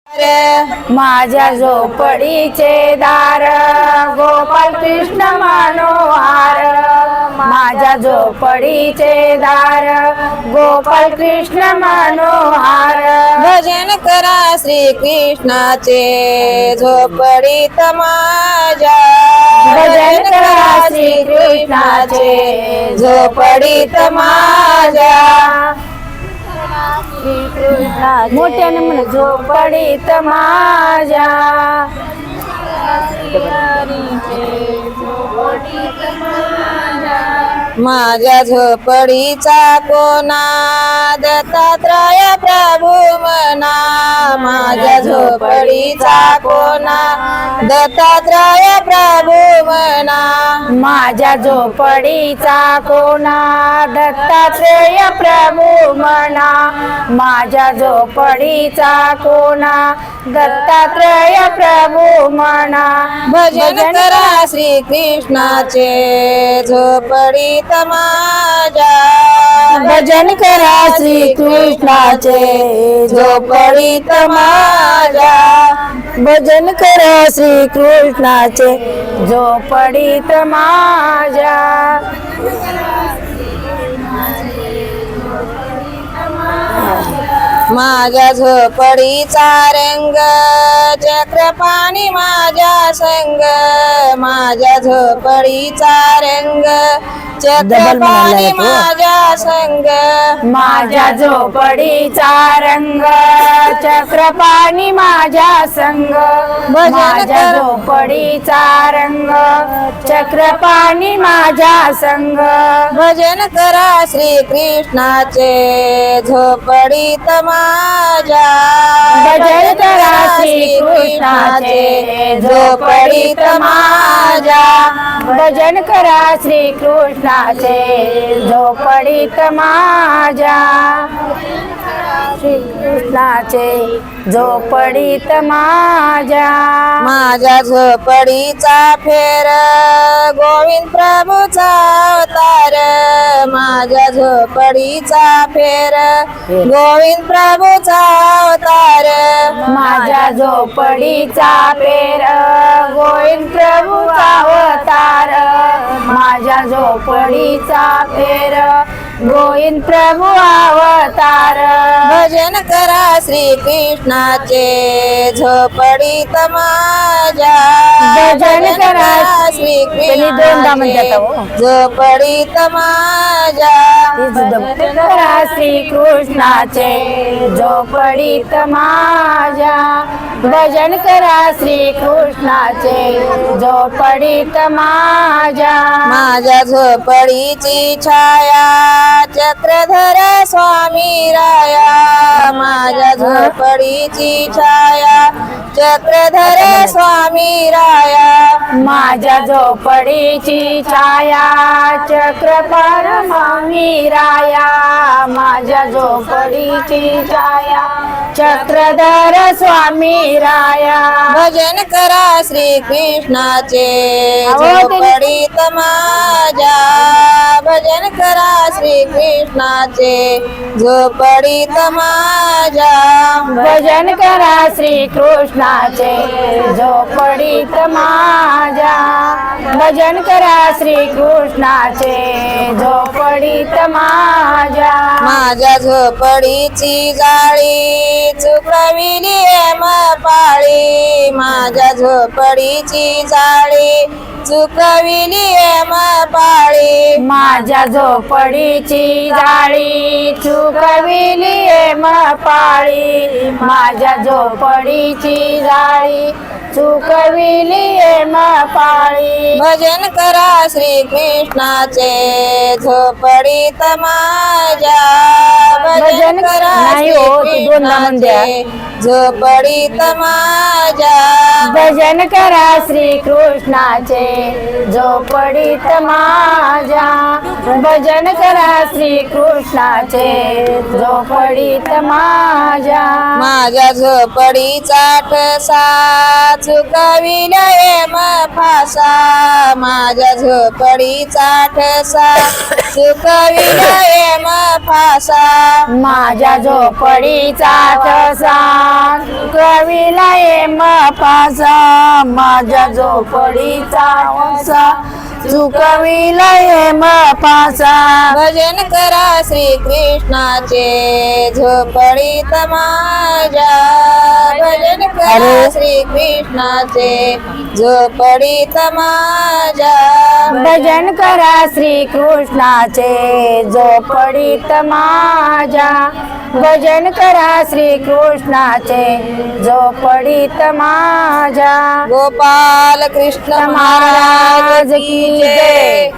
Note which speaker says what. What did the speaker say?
Speaker 1: माझ्या झोपडीचे दार गोपाल कृष्ण मनोहार, माझ्या झोपडीचे दार गोपाल कृष्ण मनोहार.
Speaker 2: भजन करा श्री कृष्णाचे झोपडीत माझ्या,
Speaker 1: भजन करा श्री कृष्णाचे झोपडीत माझ्या. मोठ्याने म्हण झोपडीत माझ्या.
Speaker 2: माझ्या झोपडीचा कोना दत्तात्रय प्रभू मना, माझ्या झोपडीचा कोना दत्तात्रय प्रभू मना.
Speaker 1: माझ्या झोपडीचा कोना दत्तात्रेय प्रभू म्हणा, माझ्या झोपडीचा कोना दत्तात्रेय प्रभू म्हणा.
Speaker 2: भजन करा श्री कृष्णाचे झोपडीत माझ्या,
Speaker 1: भजन करा श्री कृष्णाचे झोपडीत माझ्या. भजन करा श्री कृष्णाचे झोपडीत माझ्या.
Speaker 2: माझ्या झोपडीचा रंग चक्रपाणी माझ्या संग, माझ्या झोपडीचा रंग चक्रपाणी माझ्या संग.
Speaker 1: माझ्या झोपडीचा रंग चक्रपाणी माझ्या संग, माझ्या झोपडीचा रंग चक्रपाणी माझ्या संग.
Speaker 2: भजन करा श्री कृष्णाचे झोपडीत माझ्या,
Speaker 1: भजन करा श्री कृष्णाचे झोपडीत माझ्या. भजन करा श्री कृष्णाचे झोपडीत माझ्या. श्री कृष्णाचे झोपडीत माझ्या.
Speaker 2: माझ्या झोपडीचा फेर गोविंद प्रभूचा अवतार, माझ्या झोपडीचा फेर गोविंद प्रभूचा अवतार.
Speaker 1: माझ्या झोपडीचा पेर गोविंद प्रभूचा अवतार, माझ्या झोपडीचा पेर गोविंद प्रभू अवतार.
Speaker 2: भजन करा श्री कृष्णाचे झोपडीत माझ्या,
Speaker 1: भजन करा
Speaker 2: श्री
Speaker 1: दोनदा म्हणतात
Speaker 2: झोपडीत माझ्या.
Speaker 1: भजन करा श्री कृष्णाचे झोपडीत माझ्या. भजन करा श्री कृष्णाचे झोपडीत माझ्या.
Speaker 2: माझ्या झोपडीची छाया चक्रधर स्वामी राया, माझ्या झोपडीची छाया चक्रधर स्वामी राया.
Speaker 1: माझ्या झोपडीची छाया चक्रधर स्वामी राया, माझ्या झोपडीची छाया चक्रधर स्वामी राया.
Speaker 2: भजन करा श्री कृष्णाचे झोपडीत माझ्या, भजन करा श्री कृष्णाचे झोपडीत माझ्या.
Speaker 1: भजन करा श्री कृष्णाचे झोपडीत माझ्या. भजन करा श्री कृष्णाचे झोपडीत माझ्या.
Speaker 2: माझ्या झोपडीची जाळी चुकविली पाळी, माझ्या झोपडीची जाळी चुकविली पाळी.
Speaker 1: माझ्या झोपडीची जाळी चुकविली पाळी, माझ्या झोपडीची जाळी चुकविली पाळी.
Speaker 2: भजन करा श्री कृष्णाचे झोपडीत माझ्या, भजन करा श्री कृष्णाचे झोपडीत माझ्या.
Speaker 1: भजन करा श्री कृष्णाचे झोपडीत माझ्या भजन करा श्री कृष्णाचे झोपडीत माझ्या
Speaker 2: माझ्या झोपडीचा ठसा चुकविला हेम फासा माझ्या झोपडीचा ठसा चुकविला हेम फासा
Speaker 1: माझ्या झोपडीचा ठसा कविला हेम फासा माझ्या झोपडीचा ठसा चुकविला हेम फासा
Speaker 2: भजन करा श्री कृष्णाचे झोपडीत माझ्या भजन करा
Speaker 1: अरे.
Speaker 2: श्री कृष्णाचे झोपडीत माझ्या
Speaker 1: भजन करा श्री कृष्णाचे झोपडीत माझ्या भजन करा श्री कृष्णाचे झोपडीत माझ्या
Speaker 2: गोपाल कृष्ण महाराज की जय